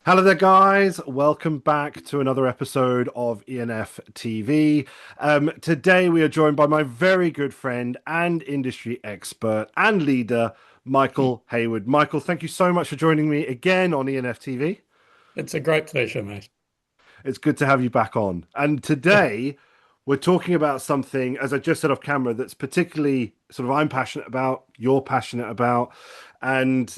Hello there, guys. Welcome back to another episode of E&Ftv. Today, we are joined by my very good friend and industry expert and leader, Michael Heyward. Michael, thank you so much for joining me again on E&Ftv. It's a great pleasure, mate. It's good to have you back on. And today, we're talking about something, as I just said off camera, that's particularly sort of I'm passionate about, you're passionate about, and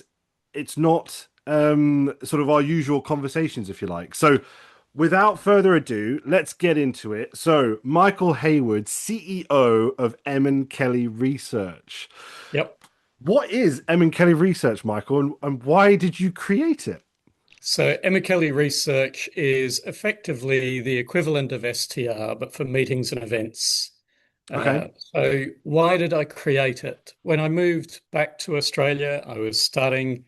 it's not sort of our usual conversations, if you like. So, without further ado, let's get into it. So, Michael Heyward, CEO of Emekeli Research. Yep. What is Emekeli Research, Michael, and why did you create it? So Emekeli Research is effectively the equivalent of STR, but for meetings and events. Okay, So why did I create it? When I moved back to Australia, I was starting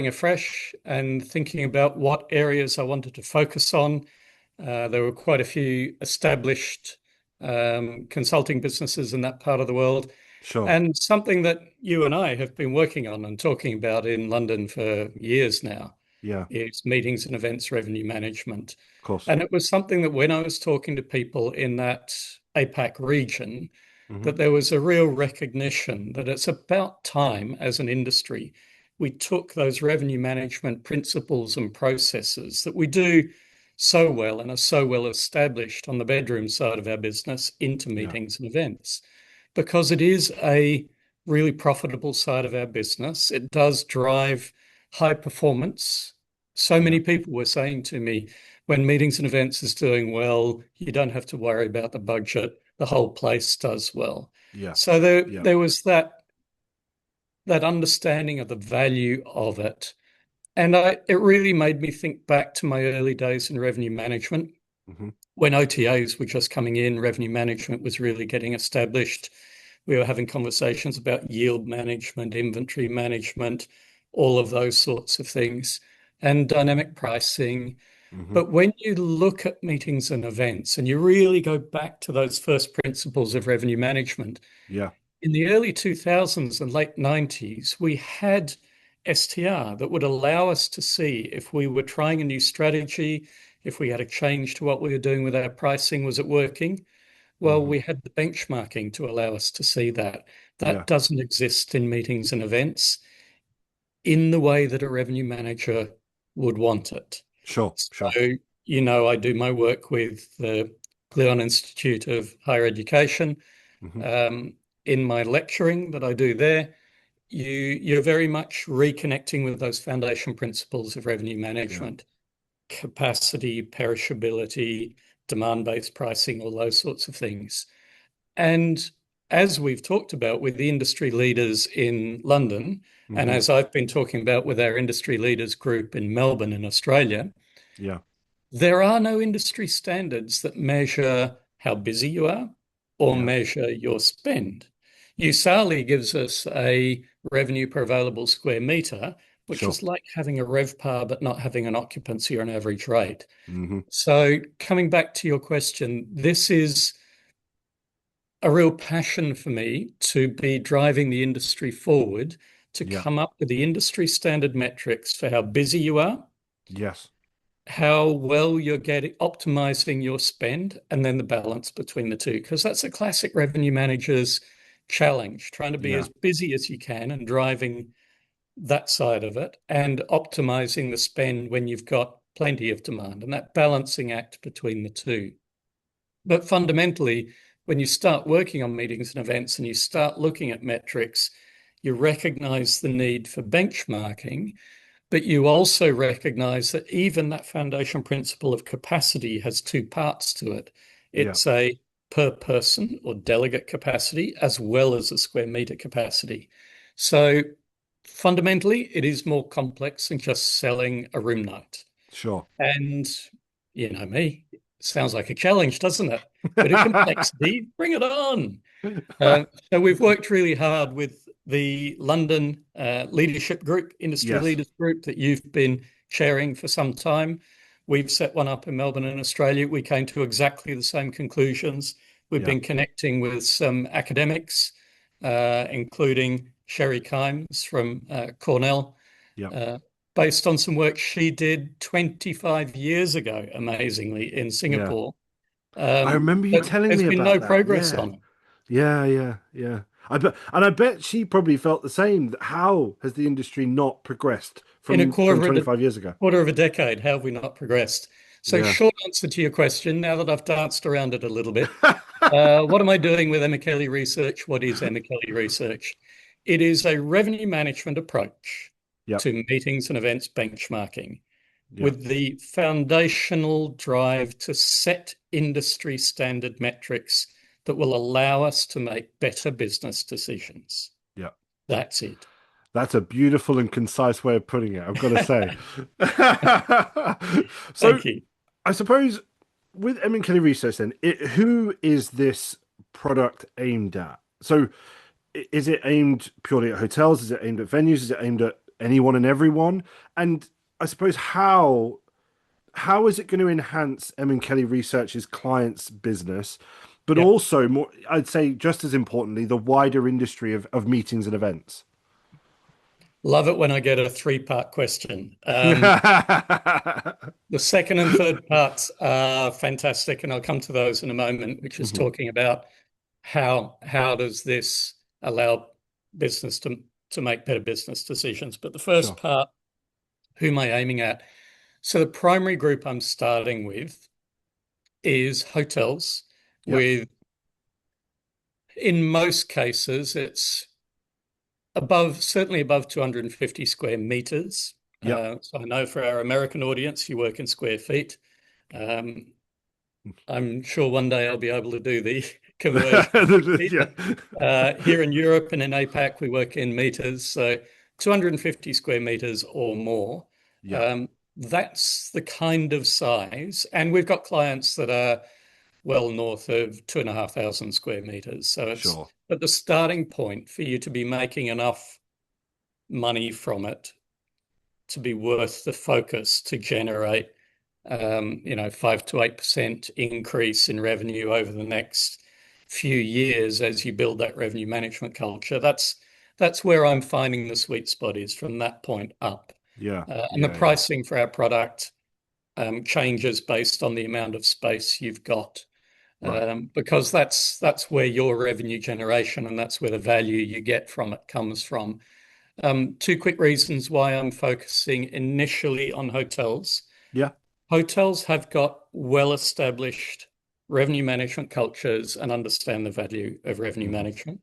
afresh and thinking about what areas I wanted to focus on. There were quite a few established consulting businesses in that part of the world. sure. And something that you and I have been working on and talking about in London for years now Yeah, of is meetings and events revenue management. course. And it was something that when I was talking to people in that APAC region, Hmm. that there was a real recognition that it's about time as an industry we took those revenue management principles and processes that we do so well and are so well established on the bedroom side of our business into Yeah, meetings and events because it is a really profitable side of our business. It does drive high performance. So yeah, many people were saying to me, when meetings and events is doing well, you don't have to worry about the budget. The whole place does well. yeah, So there, yeah. there was that understanding of the value of it. And it really made me think back to my early days in revenue management. Hmm. When OTAs were just coming in, revenue management was really getting established. We were having conversations about yield management, inventory management, all of those sorts of things, and dynamic pricing. Hmm. But when you look at meetings and events and you really go back to those first principles of revenue management, Yeah, in the early 2000s and late 90s, we had STR that would allow us to see if we were trying a new strategy, if we had a change to what we were doing with our pricing, was it working? Well, hmm, we had the benchmarking to allow us to see that. yeah. That doesn't exist in meetings and events in the way that a revenue manager would want it. Sure, sure. So, I do my work with the Leon Institute of Higher Education. Hmm. Um, in my lecturing that I do there, you're very much reconnecting with those foundation principles of revenue Yeah, management, capacity, perishability, demand-based pricing, all those sorts of things. And as we've talked about with the industry leaders in London, and hmm, as I've been talking about with our industry leaders group in Melbourne in Australia, yeah, there are no industry standards that measure how busy you are or yeah, measure your spend. USALI gives us a revenue per available square meter, which sure. is like having a RevPAR but not having an occupancy or an average rate. Hmm. So, coming back to your question, this is a real passion for me to be driving the industry forward to Yeah, come up with the industry standard metrics for how busy you are, yes, how well you're getting optimizing your spend, and then the balance between the two. Because that's a classic revenue manager's challenge, trying to be yeah, as busy as you can and driving that side of it and optimizing the spend when you've got plenty of demand and that balancing act between the two. But fundamentally, when you start working on meetings and events and you start looking at metrics, you recognize the need for benchmarking, but you also recognize that even that foundation principle of capacity has two parts to it. yeah, It's a per person or delegate capacity as well as a square meter capacity. So fundamentally, it is more complex than just selling a room night. sure. And you know me, sounds like a challenge, doesn't it? Bit of complexity, bring it on. So we've worked really hard with the London leadership group, industry Yes, leaders group that you've been chairing for some time. We've set one up in Melbourne in Australia. We came to exactly the same conclusions. We've yeah, been connecting with some academics, including Sherry Kimes from Cornell, yeah, uh, based on some work she did 25 years ago, amazingly, in Yeah. Singapore. I remember you But telling there's me been about no that. progress Yeah. on it. Yeah, yeah, yeah. I bet she probably felt the same. How has the industry not progressed In a from 25 years ago? quarter of a decade, how have we not progressed? So, Yeah. short answer to your question, now that I've danced around it a little bit, what am I doing with Emekeli Research? What is Emekeli Research? It is a revenue management approach Yep. to meetings and events benchmarking Yep. with the foundational drive to set industry standard metrics that will allow us to make better business decisions. Yep. That's it. That's a beautiful and concise way of putting it, I've got to say. So Thank you. I suppose with Emekeli Research, then, who is this product aimed at? So, is it aimed purely at hotels? Is it aimed at venues? Is it aimed at anyone and everyone? And I suppose how is it going to enhance Emekeli Research's clients' business, but Yep. also more, I'd say, just as importantly, the wider industry of meetings and events? Love it when I get a three-part question. Hmm. The second and third parts are fantastic, and I'll come to those in a moment, which is talking about how does this allow business to make better business decisions. But the first Sure. part, who am I aiming at? So the primary group I'm starting with is hotels Yep. with, in most cases, it's certainly above 250 square meters. Yep. So I know for our American audience, you work in square feet. Um, I'm sure one day I'll be able to do the conversion. Yeah. Here in Europe and in APAC, we work in meters, so 250 square meters or more. Yeah. That's the kind of size. And we've got clients that are well north of 2,500 square meters. So it's Sure. at the starting point for you to be making enough money from it to be worth the focus to generate 5 to 8% increase in revenue over the next few years as you build that revenue management culture. That's where I'm finding the sweet spot is from that point up. Yeah. And the Yeah. Yeah. pricing for our product changes based on the amount of space you've got. Right. Because that's where your revenue generation and that's where the value you get from it comes from. Two quick reasons why I'm focusing initially on hotels. Yeah. Hotels have got well-established revenue management cultures and understand the value of revenue Hmm. management.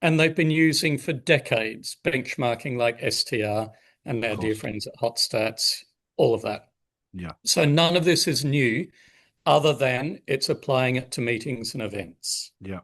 And they've been using for decades benchmarking like STR and Of our dear course. friends at Hotstats, all of that. Yeah. So none of this is new other than it's applying it to meetings and events. Yeah.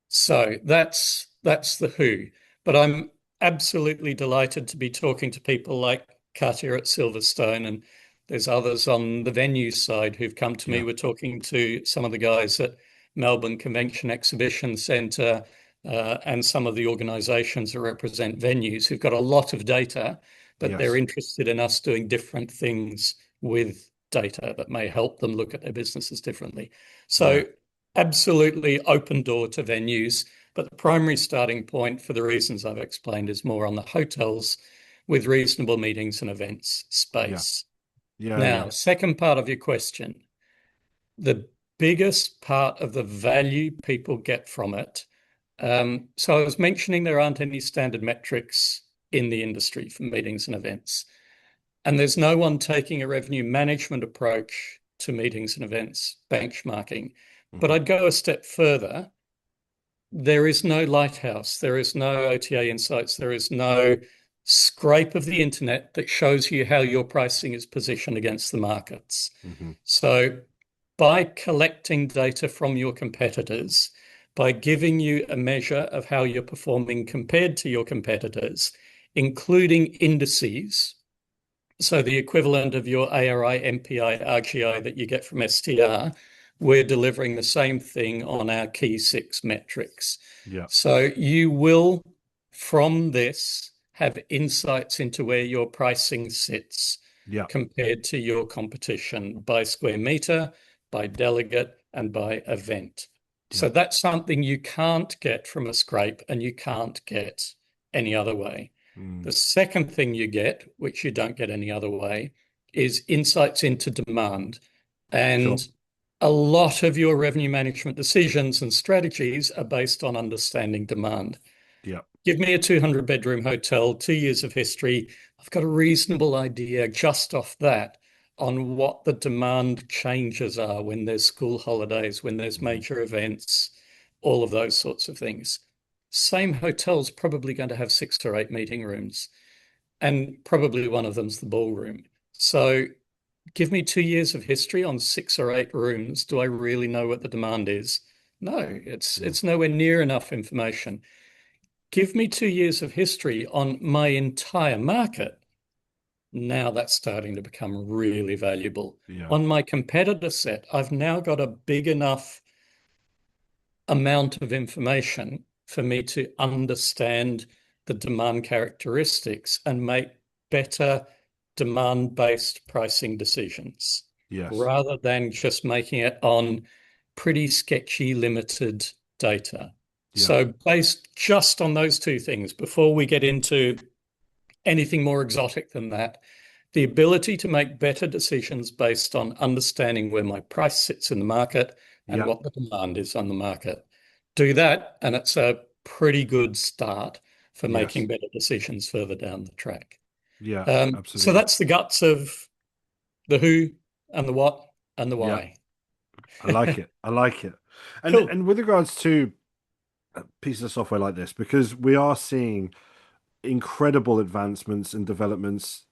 So that's the who. But I'm absolutely delighted to be talking to people like Katya at Silverstone, and there's others on the venue side who've come to me. Yeah. We're talking to some of the guys at Melbourne Convention Exhibition Centre and some of the organisations that represent venues who've got a lot of data, but they're Yes. interested in us doing different things with data that may help them look at their businesses differently. So Yeah. absolutely open door to venues, but the primary starting point for the reasons I've explained is more on the hotels with reasonable meetings and events Yeah. space. Yeah. Yeah. Now, second part of your question, the biggest part of the value people get from it. So I was mentioning there aren't any standard metrics in the industry for meetings and events. And there's no one taking a revenue management approach to meetings and events benchmarking. But Hmm. I'd go a step further. There is no lighthouse. There is no OTA insights. There is no scrape of the internet that shows you how your pricing is positioned against the markets. Hmm. So by collecting data from your competitors, by giving you a measure of how you're performing compared to your competitors, including indices, so the equivalent of your ARI, MPI, RGI that you get from STR, we're delivering the same thing on our key 6 metrics. Yeah. So you will, from this, have insights into where your pricing sits Yeah. compared to your competition by square meter, by delegate, and by event. Yeah. So that's something you can't get from a scrape and you can't get any other way. Mm. The second thing you get, which you don't get any other way, is insights into demand. Sure. And a lot of your revenue management decisions and strategies are based on understanding demand. Yeah. Give me a 200 bedroom hotel, 2 years of history. I've got a reasonable idea just off that on what the demand changes are when there's school holidays, when there's Hmm. major events, all of those sorts of things. Same hotel's probably going to have 6 or 8 meeting rooms, and probably one of them's the ballroom. So give me 2 years of history on 6 or 8 rooms. Do I really know what the demand is? No, Mm. it's nowhere near enough information. Give me 2 years of history on my entire market. Now that's starting to become really valuable. Yeah. On my competitor set, I've now got a big enough amount of information for me to understand the demand characteristics and make better demand-based pricing decisions Yes. rather than just making it on pretty sketchy, limited data. Yeah. So, based just on those two things, before we get into anything more exotic than that, the ability to make better decisions based on understanding where my price sits in the market and Yeah. what the demand is on the market. Do that, and it's a pretty good start for Yes. making better decisions further down the track. Yeah. So Absolutely. that's the guts of the who and the what and the Yeah. why. I like it. I like it. Cool. And with regards to pieces of software like this, because we are seeing incredible advancements and developments,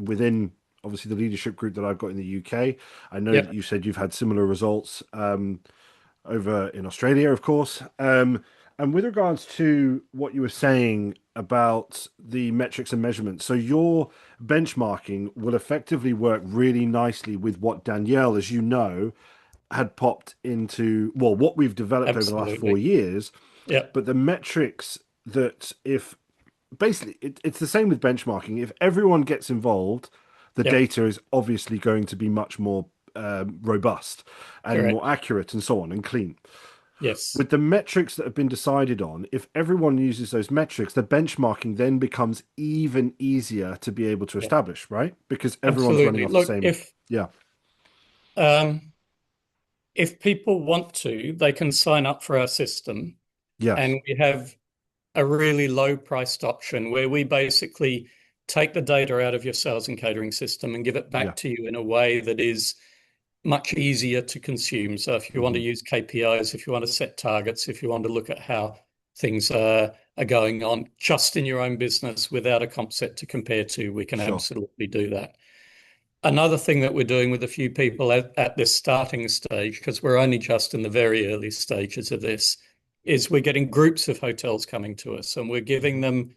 within obviously the leadership group that I've got in the UK. I know that Yep. you said you've had similar results over in Australia, of course. And with regards to what you were saying about the metrics and measurements, so your benchmarking will effectively work really nicely with what Danielle, as you know, had popped into, well, what we've developed over the last four Absolutely. years. Yep. But the metrics that, if basically it's the same with benchmarking, if everyone gets involved, the Yep. data is obviously going to be much more robust and more Correct. accurate and so on and clean. Yes. With the metrics that have been decided on, if everyone uses those metrics, the benchmarking then becomes even easier to be able to Yep. establish, right? Because everyone's running Absolutely. off the Look, same. Yeah. um, if people want to, they can sign up for our system, Yes. and we have a really low priced option where we basically take the data out of your sales and catering system and give it Yeah. back to you in a way that is much easier to consume. So if you want to Hmm. use KPIs, if you want to set targets, if you want to look at how things are going on just in your own business without a comp set to compare to, we can Sure. absolutely do that. Another thing that we're doing with a few people at this starting stage, because we're only just in the very early stages of this, is we're getting groups of hotels coming to us and we're giving Hmm. them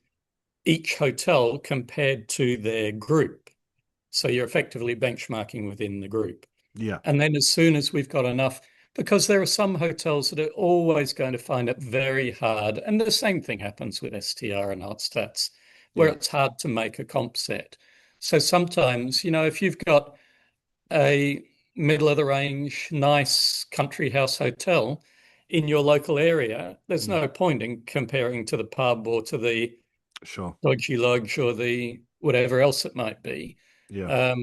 each hotel compared to their group. So you're effectively benchmarking within the group. Yeah. And then as soon as we've got enough, because there are some hotels that are always going to find it very hard, and the same thing happens with STR and Hotstats, where Yeah. it's hard to make a comp set. So sometimes, if you've got a middle of the range, nice country house hotel in your local area, there's Mm. no point in comparing to the pub or to the Sure. dodgy lodge or the whatever else it might be. Yeah.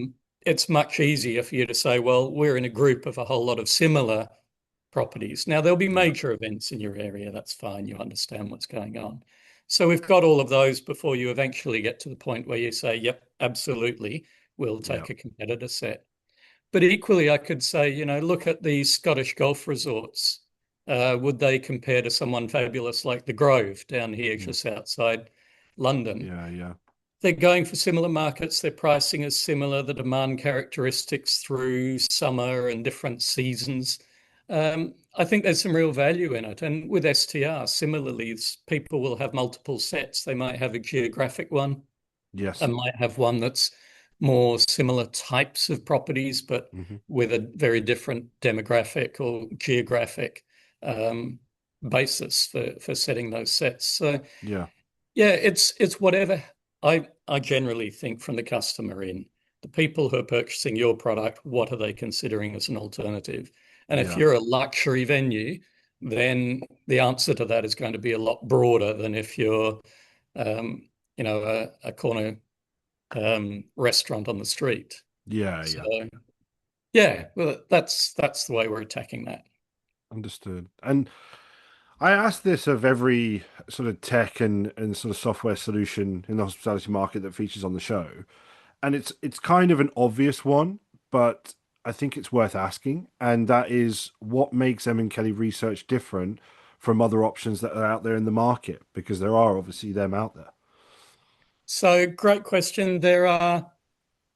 It's much easier for you to say, well, we're in a group of a whole lot of similar properties. Now, there'll be Yeah. major events in your area. That's fine. You understand what's going on. So we've got all of those before you eventually get to the point where you say, yep, absolutely, we'll Yeah. take a competitor set. But equally, I could say, look at the Scottish golf resorts. Would they compare to someone fabulous like the Grove down here Mm. just outside London? Yeah. Yeah. They're going for similar markets. Their pricing is similar. The demand characteristics through summer and different seasons. I think there's some real value in it. And with STR, similarly, people will have multiple sets. They might have a geographic one Yes. and might have one that's more similar types of properties, but Hmm. with a very different demographic or geographic um, basis for setting those sets. So Yeah. yeah, it's whatever I generally think from the customer in. The people who are purchasing your product, what are they considering as an alternative? And if Yeah. you're a luxury venue, then the answer to that is going to be a lot broader than if you're um, a corner restaurant on the street. Yeah, So yeah. yeah, well, that's the way we're attacking that. Understood. And I ask this of every sort of tech and sort of software solution in the hospitality market that features on the show. And it's kind of an obvious one, but I think it's worth asking. And that is what makes Emekeli Research different from other options that are out there in the market, because there are obviously them out there. So great question. There are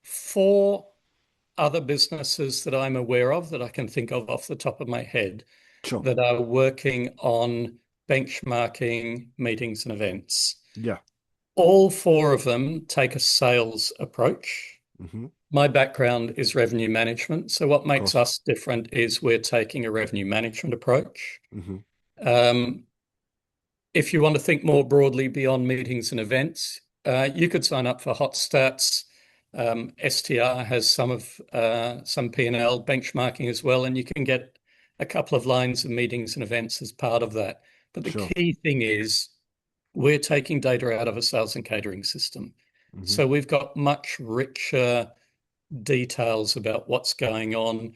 four other businesses that I'm aware of that I can think of off the top of my head Sure. that are working on benchmarking meetings and events. Yeah. All four of them take a sales approach. Hmm. Of My background is revenue management. So, what makes course. us different is we're taking a revenue management approach. Hmm. Um, if you want to think more broadly beyond meetings and events, you could sign up for Hotstats. STR has some P&L benchmarking as well, and you can get a couple of lines of meetings and events as part of that. But the Sure. key thing is we're taking data out of a sales and catering system. Hmm. So we've got much richer details about what's going on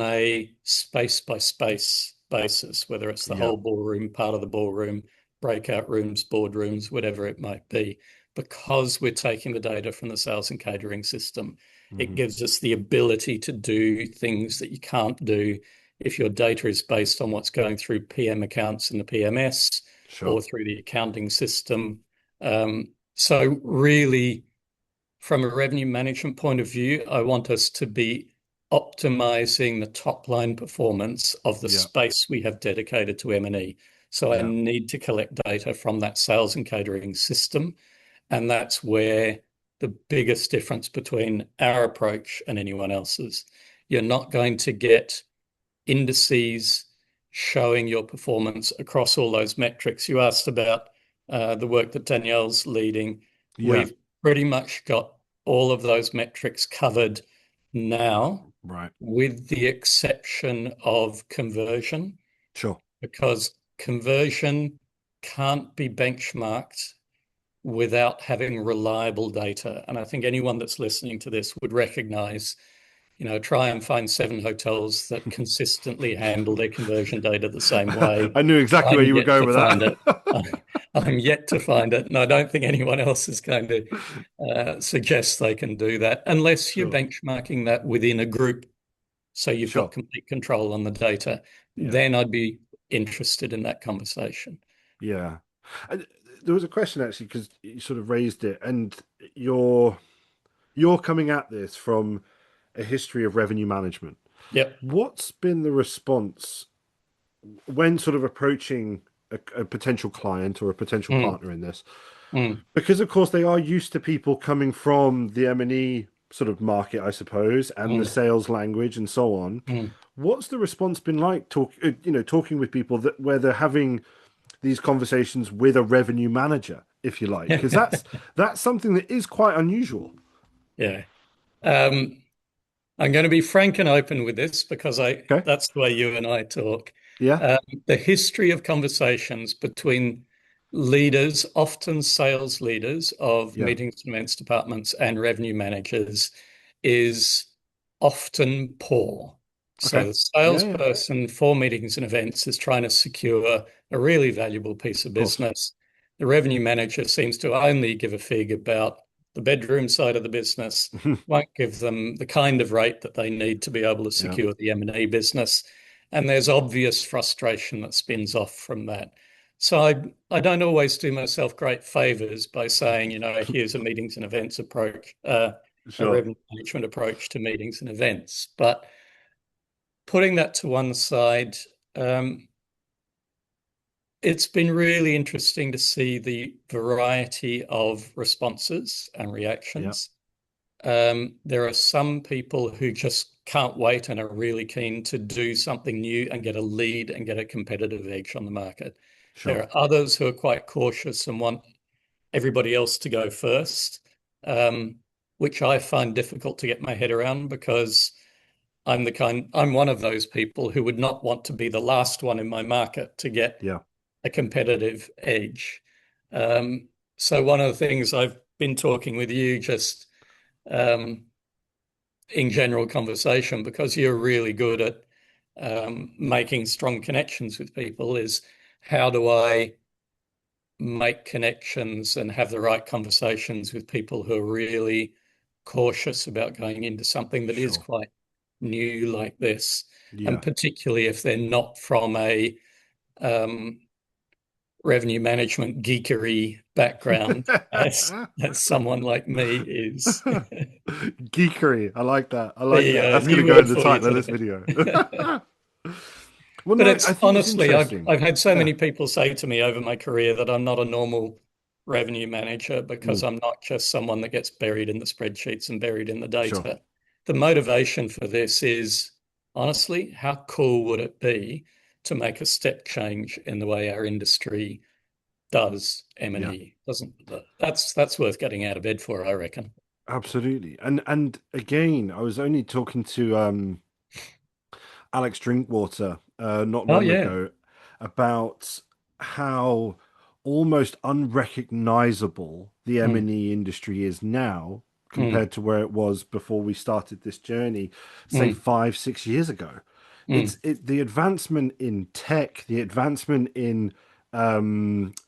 a space by space basis, whether it's the Yeah. whole ballroom, part of the ballroom, breakout rooms, boardrooms, whatever it might be. Because we're taking the data from the sales and catering system, it Hmm. gives us the ability to do things that you can't do if your data is based on what's going through PM accounts in the PMS Sure. or through the accounting system. So really, from a revenue management point of view, I want us to be optimizing the top line performance of the Yeah. space we have dedicated to M&E. So I Yeah. need to collect data from that sales and catering system. And that's where the biggest difference between our approach and anyone else's. You're not going to get indices showing your performance across all those metrics. You asked about the work that Danielle's leading. Yeah. We've pretty much got all of those metrics covered now, Right. with the exception of conversion, Sure. because conversion can't be benchmarked without having reliable data. And I think anyone that's listening to this would recognize, try and find seven hotels that consistently handle their conversion data the same way. I knew exactly I'm where you were yet going to with find it. that. I'm yet to find it. And I don't think anyone else is going to suggest they can do that unless you're Sure. benchmarking that within a group. So you've got Sure. complete control on the data. Yeah. Then I'd be interested in that conversation. Yeah. And there was a question actually because you sort of raised it, and you're you're coming at this from a history of revenue management. Yep. What's been the response when sort of approaching a potential client or a potential Mm, partner in this? mm, Because of course they are used to people coming from the M&E sort of market, I suppose, and the mm, sales language and so on. mm. What's the response been like talking with people that where they're having these conversations with a revenue manager, if you like, because that's something that is quite unusual. Yeah. Um, I'm going to be frank and open with this because Okay. that's the way you and I talk. Yeah. Um, the history of conversations between leaders, often sales leaders of Yeah. meetings and events departments and revenue managers, is often poor. So Okay. the Yeah. Yeah. Of salesperson for meetings and events is trying to secure a really valuable piece of course. business. The revenue manager seems to only give a fig about the bedroom side of the business, won't give them the kind of rate that they need to be able to Yeah. secure the M&E business. And there's obvious frustration that spins off from that. So I don't always do myself great favors by saying, here's a meetings and events approach, a Sure. revenue management approach to meetings and events. But putting that to one side, um, it's been really interesting to see the variety of responses and Yeah. reactions. There are some people who just can't wait and are really keen to do something new and get a lead and get a competitive edge on the market. There Sure. are others who are quite cautious and want everybody else to go first, um, which I find difficult to get my head around because I'm one of those people who would not want to be the last one in my market to get Yeah. a competitive edge. Um, So one of the things I've been talking with you just um, in general conversation, because you're really good at making strong connections with people, is how do I make connections and have the right conversations with people who are really cautious about going into something that is Sure. quite new like this, and Yeah. particularly if they're not from a um, revenue management geekery background, as someone like me is. Geekery. I like that. I like that. The That's going to new go in word the for you title of this today. video. Well, But no, it's I think it's honestly, interesting. I've had so Yeah. many people say to me over my career that I'm not a normal revenue manager because Mm, I'm not just someone that gets buried in the spreadsheets and buried in the sure. data. The motivation for this is honestly, how cool would it be to make a step change in the way our industry does Yeah. M&E? Doesn't that's worth getting out of bed for, I reckon. Absolutely. And again, I was only talking to Alex Drinkwater not Oh long yeah. ago about how almost unrecognizable the Mm, M&E industry is now mm, compared to where it was before we started this journey, say mm, 5, 6 years ago. mm, The advancement in tech, the advancement in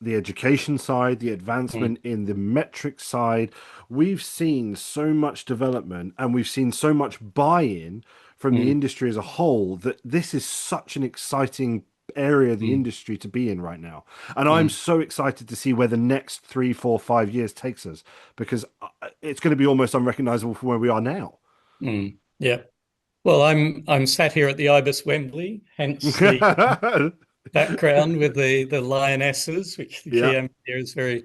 the education side, the mm, advancement in the metric side. We've seen so much development and we've seen so much buy-in from the mm, industry as a whole that this is such an exciting area of the mm, industry to be in right now. And I'm mm, so excited to see where the next 3, 4, 5 years takes us because it's going to be almost unrecognizable from where we are now. mm. Yeah. Well, I'm sat here at the Ibis Wembley, hence the background with the lionesses, which the Yeah, key here is very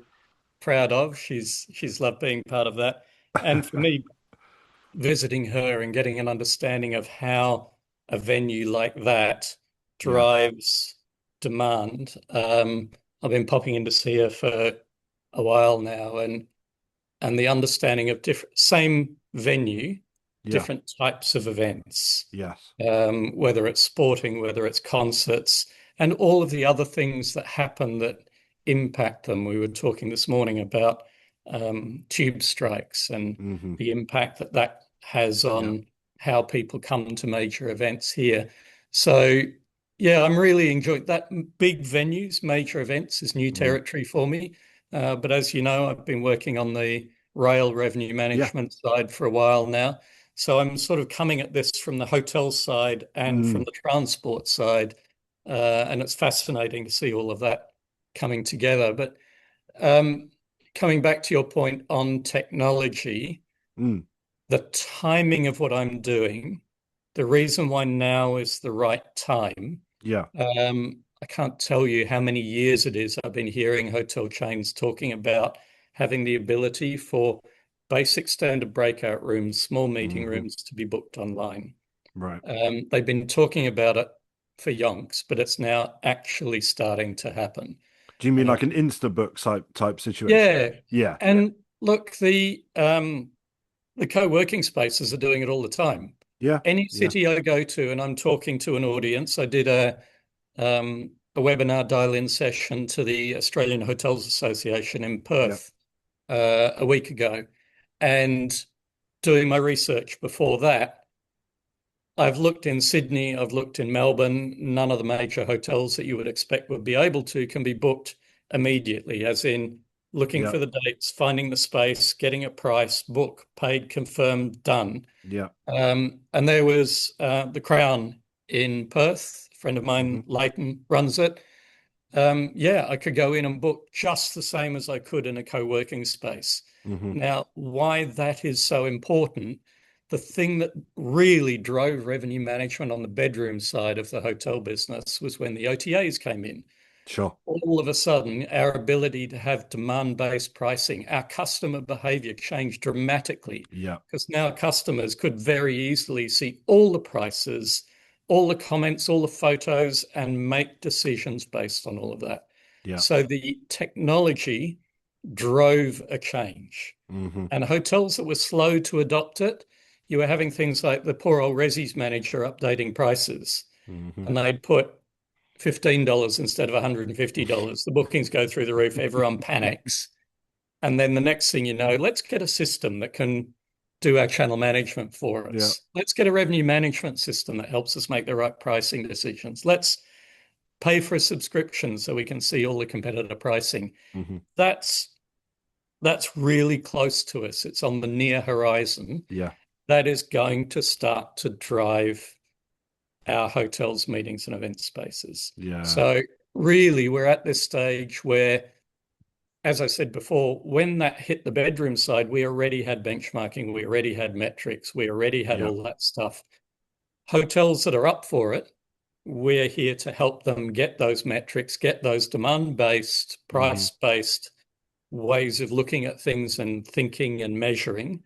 proud of. She's loved being part of that. And for me, visiting her and getting an understanding of how a venue like that yeah, drives demand. I've been popping in to see her for a while now, and the understanding of different same venue, yeah, different types of events, yes, whether it's sporting, whether it's concerts, and all of the other things that happen that impact them. We were talking this morning about tube strikes and hmm, the impact that that has yeah, on how people come to major events here. So, yeah, I'm really enjoying that. Big venues, major events is new mm, territory for me. But as you know, I've been working on the rail revenue yeah, management side for a while now. So I'm sort of coming at this from the hotel side and from mm, the transport side. And it's fascinating to see all of that coming together. But um, coming back to your point on technology, mm, the timing of what I'm doing, the reason why now is the right time. yeah, I can't tell you how many years it is I've been hearing hotel chains talking about having the ability for basic standard breakout rooms, small meeting hmm, rooms to be booked online. right. They've been talking about it for yonks, but it's now actually starting to happen. Do you mean Uh, like an Instabook type situation? yeah, Yeah, and look, the co-working spaces are doing it all the time. yeah, Any yeah, city I go to, and I'm talking to an audience, I did a webinar dial-in session to the Australian Hotels Association in yeah, Perth a week ago, and doing my research before that. I've looked in Sydney, I've looked in Melbourne. None of the major hotels that you would expect would be able to can be booked immediately, as in looking yeah, for the dates, finding the space, getting a price, book, paid, confirmed, done. yeah, And there was the Crown in Perth. A friend of hmm, mine, Leighton, runs it. Yeah, I could go in and book just the same as I could in a co-working space. hmm, Now, why that is so important, the thing that really drove revenue management on the bedroom side of the hotel business was when the OTAs came in. sure. All of a sudden, our ability to have demand-based pricing, our customer behavior changed dramatically Yeah, because now customers could very easily see all the prices, all the comments, all the photos, and make decisions based on all of that. yeah, So the technology drove a change. hmm, And hotels that were slow to adopt it, you were having things like the poor old Resi's manager updating prices, hmm. and they'd put $15 instead of $150. The bookings go through the roof, everyone panics. And then the next thing you know, let's get a system that can do our channel management for Yeah. us. Let's get a revenue management system that helps us make the right pricing decisions. Let's pay for a subscription so we can see all the competitor pricing. Hmm. That's really close to us. It's on the near horizon. Yeah. That is going to start to drive our hotels, meetings, and event spaces. Yeah. So really, we're at this stage where, as I said before, when that hit the bedroom side, we already had benchmarking, we already had metrics, we already had Yeah. all that stuff. Hotels that are up for it, we're here to help them get those metrics, get those demand-based, Hmm. price-based ways of looking at things and thinking and measuring,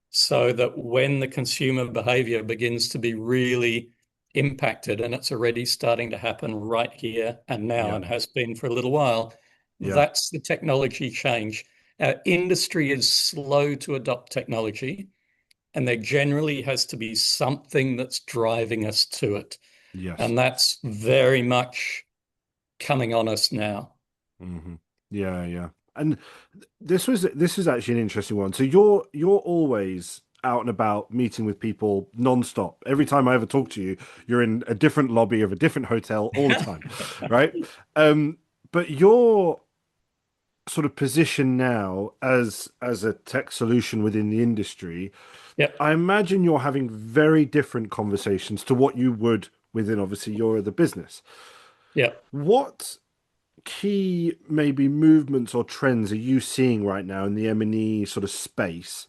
so that when the consumer behavior begins to be really impacted, and it's already starting to happen right here and now Yeah. and has been for a little while, Yeah. that's the technology change. Our industry is slow to adopt technology, and there generally has to be something that's driving us to it. Yes. And that's very much coming on us now. Hmm. Yeah. Yeah. And this is actually an interesting one. So you're always out and about meeting with people non-stop. Every time I ever talk to you, you're in a different lobby of a different hotel all the time, right? Um, but your sort of position now as a tech solution within the industry, Yep, I imagine you're having very different conversations to what you would within obviously your other business. yep. What key maybe movements or trends are you seeing right now in the M&E sort of space,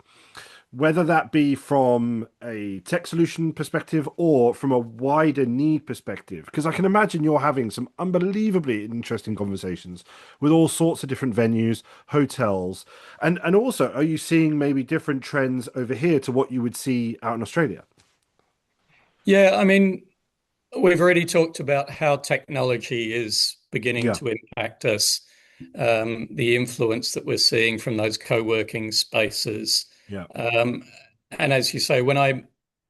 whether that be from a tech solution perspective or from a wider need perspective? Because I can imagine you're having some unbelievably interesting conversations with all sorts of different venues, hotels, and also, are you seeing maybe different trends over here to what you would see out in Australia? Yeah, I mean, we've already talked about how technology is beginning Yeah, to impact us, the influence that we're seeing from those co-working spaces. yeah, Um, and as you say, when I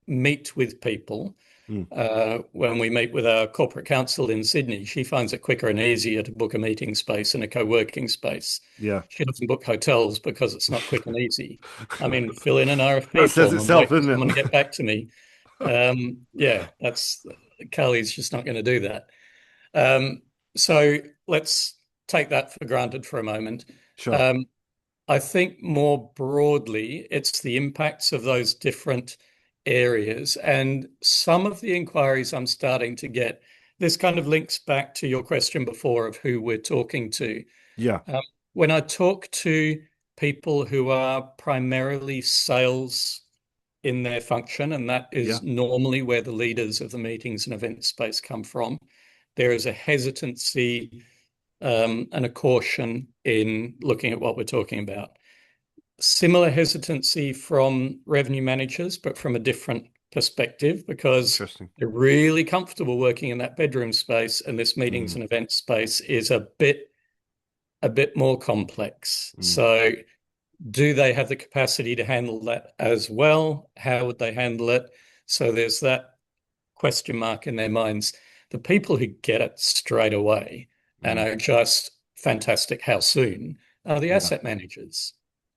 meet with people, mm, when we meet with our corporate counsel in Sydney, she finds it quicker and easier to book a meeting space and a co-working space. yeah. She doesn't book hotels because it's not quick and easy. I mean, fill in an RFP That says form and itself, wait for doesn't someone to get it? back to me. Yeah, that's Carly's just not going to do that. Um, so let's take that for granted for a moment. Sure. Um, I think more broadly, it's the impacts of those different areas. And some of the inquiries I'm starting to get, this kind of links back to your question before of who we're talking to. Yeah, Um, when I talk to people who are primarily sales in their function, and that yeah, is normally where the leaders of the meetings and event space come from, there is a hesitancy and a caution in looking at what we're talking about. Similar hesitancy from revenue managers, but from a different perspective, because interesting. they're really comfortable working in that bedroom space, and this meetings Mm, and event space is a bit more complex. mm, So do they have the capacity to handle that as well? How would they handle it? So there's that question mark in their minds. The people who get it straight away and mm. are just fantastic, how soon, are the Yeah, asset managers.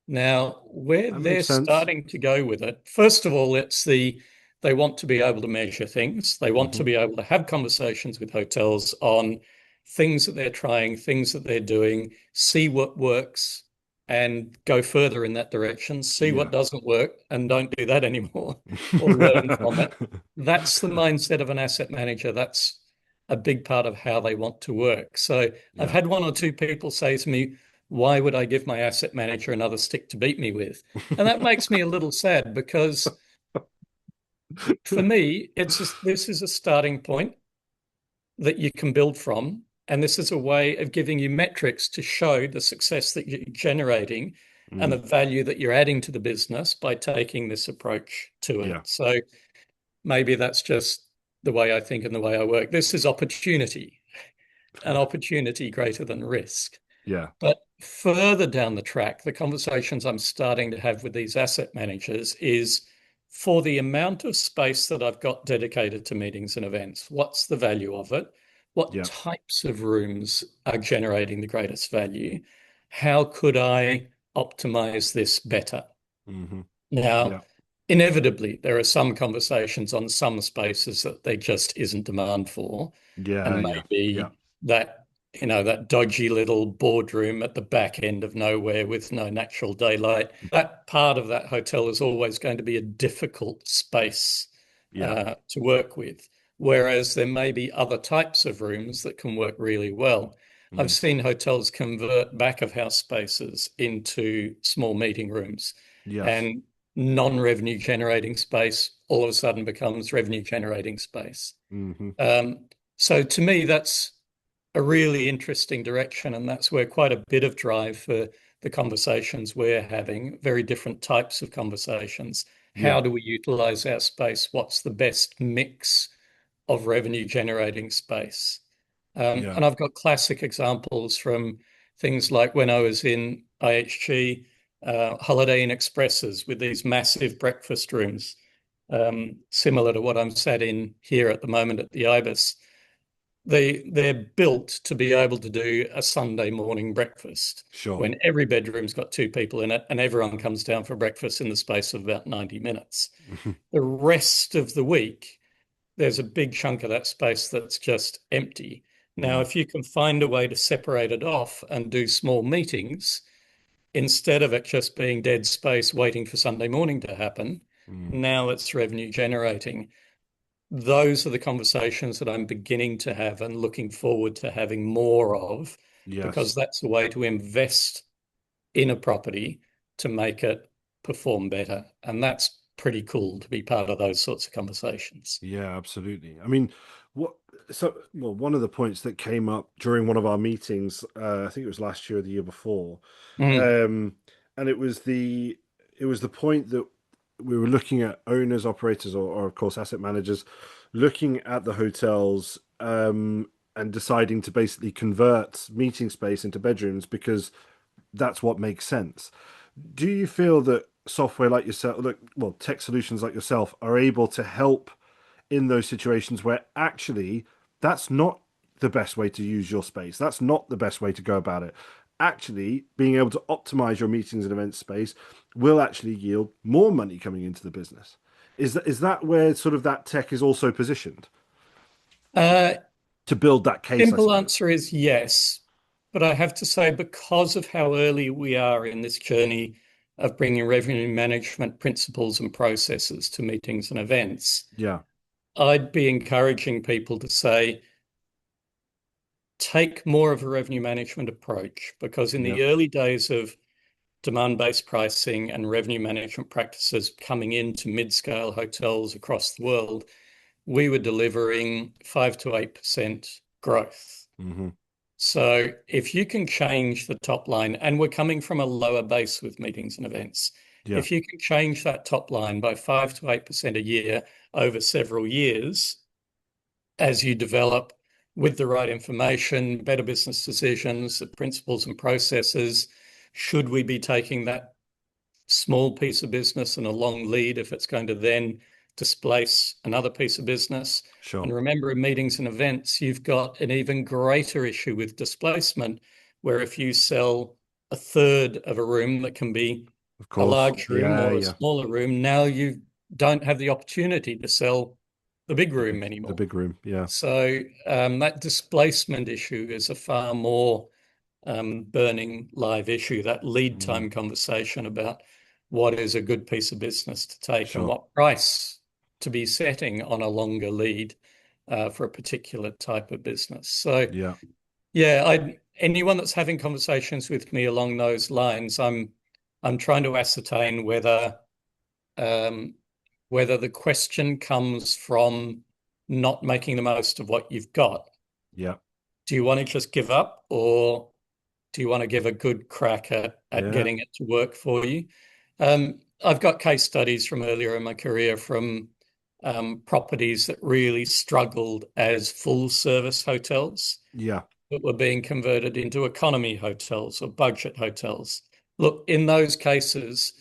Now, where that they're makes sense. starting to go with it, first of all, they want to be able to measure things. They want to Hmm. be able to have conversations with hotels on things that they're trying, things that they're doing, see what works and go further in that direction, see what Yeah. doesn't work and don't do that anymore or learn from it. That's the mindset of an asset manager. That's a big part of how they want to work. So I've Yeah. had one or two people say to me, why would I give my asset manager another stick to beat me with? And that makes me a little sad because for me, this is a starting point that you can build from. And this is a way of giving you metrics to show the success that you're generating and the Mm, value that you're adding to the business by taking this approach to it. yeah. So maybe that's just the way I think and the way I work. This is opportunity, an opportunity greater than risk. Yeah. But further down the track, the conversations I'm starting to have with these asset managers is for the amount of space that I've got dedicated to meetings and events, what's the value of it? What Yeah. types of rooms are generating the greatest value? How could I optimize this better? Hmm. Now, Yeah. inevitably, there are some conversations on some spaces that there just isn't demand for. Yeah. And Yeah. Yeah. maybe that, that dodgy little boardroom at the back end of nowhere with no natural daylight, that part of that hotel is always going to be a difficult space Yeah. to work with. Whereas there may be other types of rooms that can work really well. I've Mm. seen hotels convert back of house spaces into small meeting rooms, Yes. and non-revenue generating space all of a sudden becomes revenue generating space. Hmm. Um, so to me, that's a really interesting direction, and that's where quite a bit of drive for the conversations we're having, very different types of conversations. How Yeah. do we utilize our space? What's the best mix of revenue generating space? Yeah. And I've got classic examples from things like when I was in IHG, Holiday Inn Expresses with these massive breakfast rooms, similar to what I'm sat in here at the moment at the Ibis. They're built to be able to do a Sunday morning breakfast Sure. when every bedroom's got two people in it and everyone comes down for breakfast in the space of about 90 minutes. The rest of the week, there's a big chunk of that space that's just empty. Now, Mm. if you can find a way to separate it off and do small meetings, instead of it just being dead space waiting for Sunday morning to happen, Mm. now it's revenue generating. Those are the conversations that I'm beginning to have and looking forward to having more of, because Yes. that's a way to invest in a property to make it perform better. And that's pretty cool to be part of those sorts of conversations. Yeah, absolutely. I mean, what well, one of the points that came up during one of our meetings, I think it was last year or the year before, Mm. um, and it was the point that we were looking at owners, operators, or of course asset managers, looking at the hotels, and deciding to basically convert meeting space into bedrooms because that's what makes sense. Do you feel that software like yourself, look, well, tech solutions like yourself are able to help in those situations where actually that's not the best way to use your space? That's not the best way to go about it. Actually, being able to optimize your meetings and event space will actually yield more money coming into the business. Is that where sort of that tech is also positioned Uh, to build that case, I Simple suppose? answer is yes. But I have to say, because of how early we are in this journey of bringing revenue management principles and processes to meetings and events, Yeah, I'd be encouraging people to say, take more of a revenue management approach, because in yeah, the early days of demand-based pricing and revenue management practices coming into mid-scale hotels across the world, we were delivering 5 to 8% growth. hmm, So if you can change the top line, and we're coming from a lower base with meetings and events, yeah, if you can change that top line by 5 to 8% a year over several years, as you develop with the right information, better business decisions, the principles and processes, should we be taking that small piece of business and a long lead if it's going to then displace another piece of business? sure, And remember, in meetings and events, you've got an even greater issue with displacement, where if you sell a third of a room that can be of a course, large room yeah, or a yeah, smaller room, now you don't have the opportunity to sell the big the room the anymore. big room, yeah, So that displacement issue is a far more burning live issue, that lead mm, time conversation about what is a good piece of business to take and sure, what price to be setting on a longer lead for a particular type of business. So yeah, yeah, anyone that's having conversations with me along those lines, I'm trying to ascertain um, whether the question comes from not making the most of what you've got. yeah, Do you want to just give up, or do you want to give a good crack at yeah, getting it to work for you? I've got case studies from earlier in my career from properties that really struggled as full service hotels yeah, that were being converted into economy hotels or budget hotels. Look, in those cases,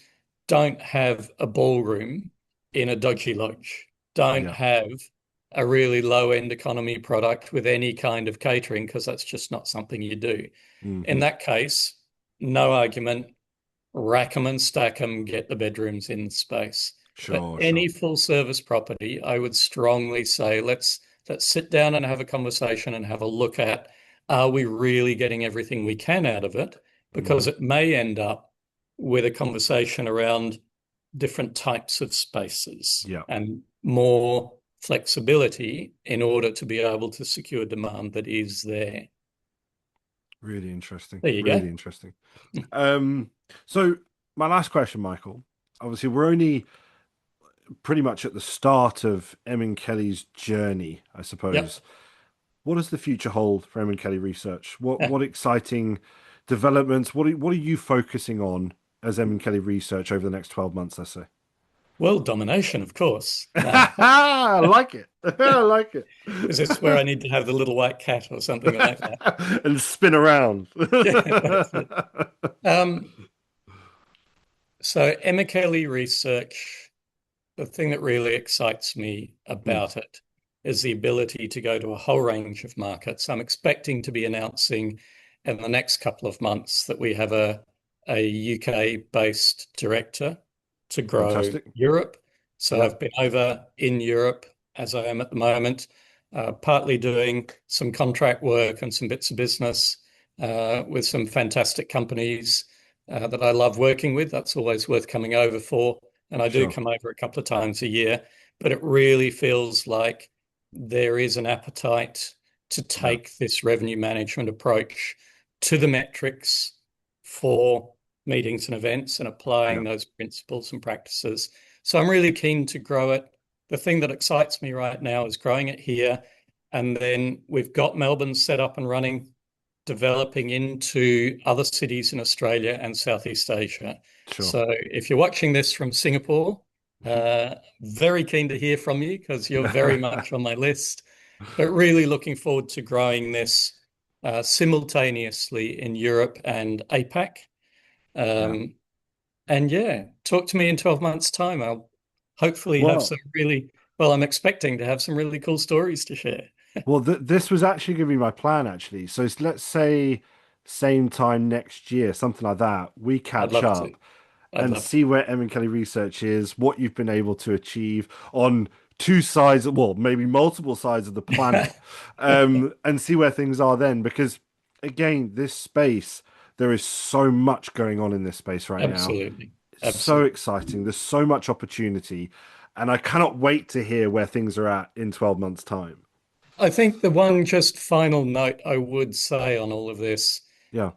don't have a ballroom in a dodgy lodge. Don't yeah, have a really low-end economy product with any kind of catering, because that's just not something you do. hmm, In that case, no argument. rack them and stack them, get the bedrooms in space. But Sure, any sure. full service property, I would strongly say let's sit down and have a conversation and have a look at, are we really getting everything we can out of it? Because Hmm. it may end up with a conversation around different types of spaces Yeah, and more flexibility in order to be able to secure demand that is there. really interesting. There you Really go. interesting. Um, so my last question, Michael. Obviously, we're only pretty much at the start of Kelly's journey, I Yep. suppose. What does the future hold for Kelly Research? What exciting developments? What are you focusing on as Kelly Research over the next 12 months, let's say? World domination, of course. I like it. I like it. Is this where I need to have the little white cat or something like that? And spin around. Yeah, that's it. Um, so Emekeli Research, the thing that really excites me Mm, about it is the ability to go to a whole range of markets. I'm expecting to be announcing in the next couple of months that we have a UK-based director to grow fantastic. Europe. So Yep, I've been over in Europe as I am at the moment, partly doing some contract work and some bits of business with some fantastic companies that I love working with. That's always worth coming over for. And I do sure. come over a couple of times a year, but it really feels like there is an appetite to Yeah, take this revenue management approach to the metrics for meetings and events and yeah, applying those principles and practices. So I'm really keen to grow it. The thing that excites me right now is growing it here. And then we've got Melbourne set up and running, developing into other cities in Australia and Southeast Asia. sure. So if you're watching this from Singapore, very keen to hear from you because you're very much on my list. But really looking forward to growing this simultaneously in Europe and APAC. Yeah. Um, and yeah, talk to me in 12 months' time. I'll hopefully have Well, some really, well, I'm expecting to have some really cool stories to share. this was actually going to be my plan, actually. So let's say same time next year, something like that. We I'd catch love to. up I'd and love to. see where Kelly Research is, what you've been able to achieve on two sides, well, maybe multiple sides of the planet, and see where things are then. Because again, this space, there is so much going on in this space right now. Absolutely. It's so Absolutely. exciting. There's so much opportunity, and I cannot wait to hear where things are at in 12 months' time. I think the one just final note I would say on all of this, Yeah,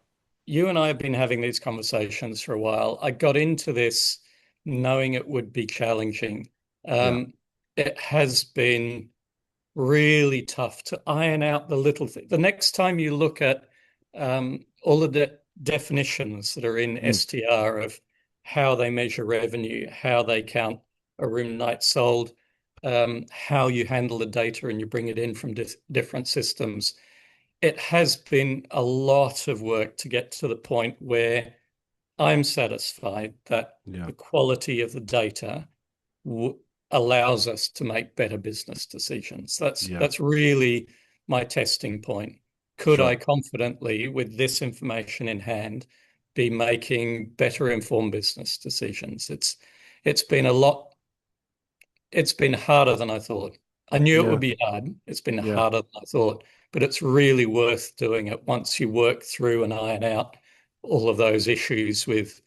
you and I have been having these conversations for a while. I got into this knowing it would be challenging. yeah, Um, it has been really tough to iron out the little thing. The next time you look at all of the definitions that are in mm, STR of how they measure revenue, how they count a room night sold, how you handle the data and you bring it in from different systems, it has been a lot of work to get to the point where I'm satisfied that yeah, the quality of the data w allows us to make better business decisions. yeah, That's really my testing point. Could I sure. confidently, with this information in hand, be making better informed business decisions? It's been a lot. It's been harder than I thought. I knew it would Yeah, be hard. It's been yeah, harder than I thought, but it's really worth doing it once you work through and iron out all of those issues with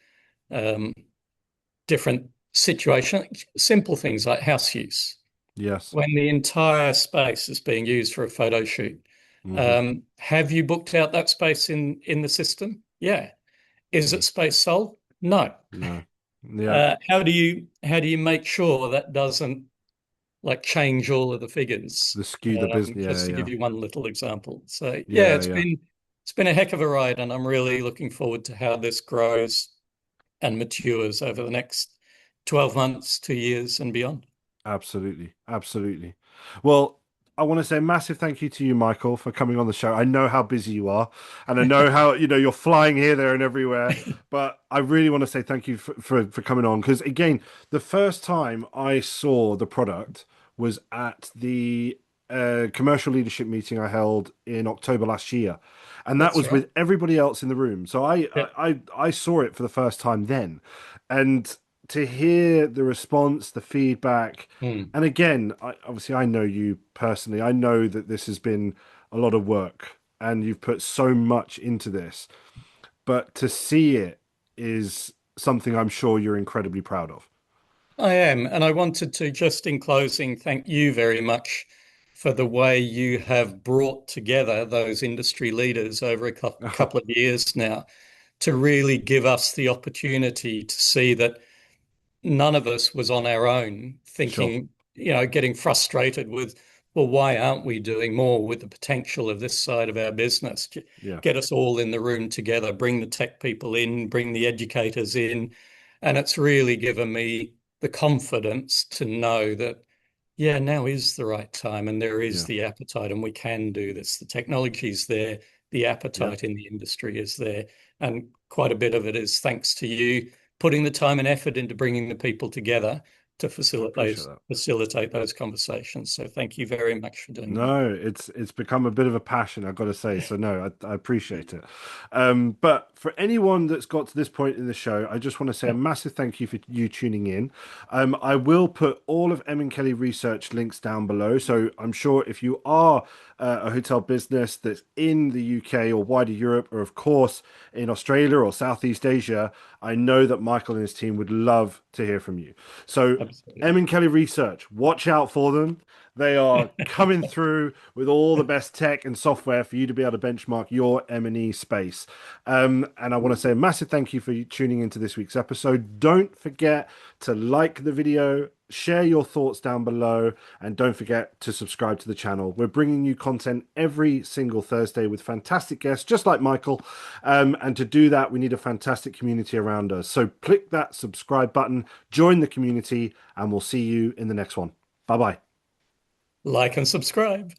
um, different situations, simple things like house use. yes. When the entire space is being used for a photo shoot, Hmm. have you booked out that space in the system? Yeah. Is it Mm, space sold? No. no. Yeah, How do you make sure that doesn't like change all of the figures? the skew the business. Yeah, Just to give yeah, you one little example. So yeah, yeah, yeah. it's been a heck of a ride, and I'm really looking forward to how this grows and matures over the next 12 months, 2 years, and beyond. Absolutely. Absolutely. Well, I want to say a massive thank you to you, Michael, for coming on the show. I know how busy you are, and I know how, you're flying here, there, and everywhere. But I really want to say thank you for coming on. Because again, the first time I saw the product was at the commercial leadership meeting I held in October last year. and that That's was right. with everybody else in the room. So Yep. I saw it for the first time then, and to hear the response, the feedback, Mm. and again, obviously I know you personally. I know that this has been a lot of work, and you've put so much into this, but to see it is something I'm sure you're incredibly proud of. I am. And I wanted to, just in closing, thank you very much for the way you have brought together those industry leaders over a couple of years now to really give us the opportunity to see that none of us was on our own Sure. thinking, getting frustrated with, well, why aren't we doing more with the potential of this side of our business? Yeah. Get us all in the room together, bring the tech people in, bring the educators in. And it's really given me the confidence to know that, yeah, now is the right time and there is Yeah. the appetite and we can do this. The technology is there, the Yeah. appetite in the industry is there. And quite a bit of it is thanks to you putting the time and effort into bringing the people together to I appreciate that. facilitate those conversations. So thank you very much for doing that. No, it's become a bit of a passion, I've got to say. So no, I appreciate it. But for anyone that's got to this point in the show, I just want to say a Yeah, massive thank you for you tuning in. I will put all of Emekeli Research links down below. So I'm sure if you are a hotel business that's in the UK or wider Europe, or of course in Australia or Southeast Asia, I know that Michael and his team would love to hear from you. So absolutely. Emekeli Research, watch out for them. They are coming through with all the best tech and software for you to be able to benchmark your M&E space. And I want to say a massive thank you for tuning into this week's episode. Don't forget to like the video, share your thoughts down below, and don't forget to subscribe to the channel. We're bringing you content every single Thursday with fantastic guests, just like Michael. And to do that, we need a fantastic community around us. So click that subscribe button, join the community, and we'll see you in the next one. Bye bye. Like and subscribe.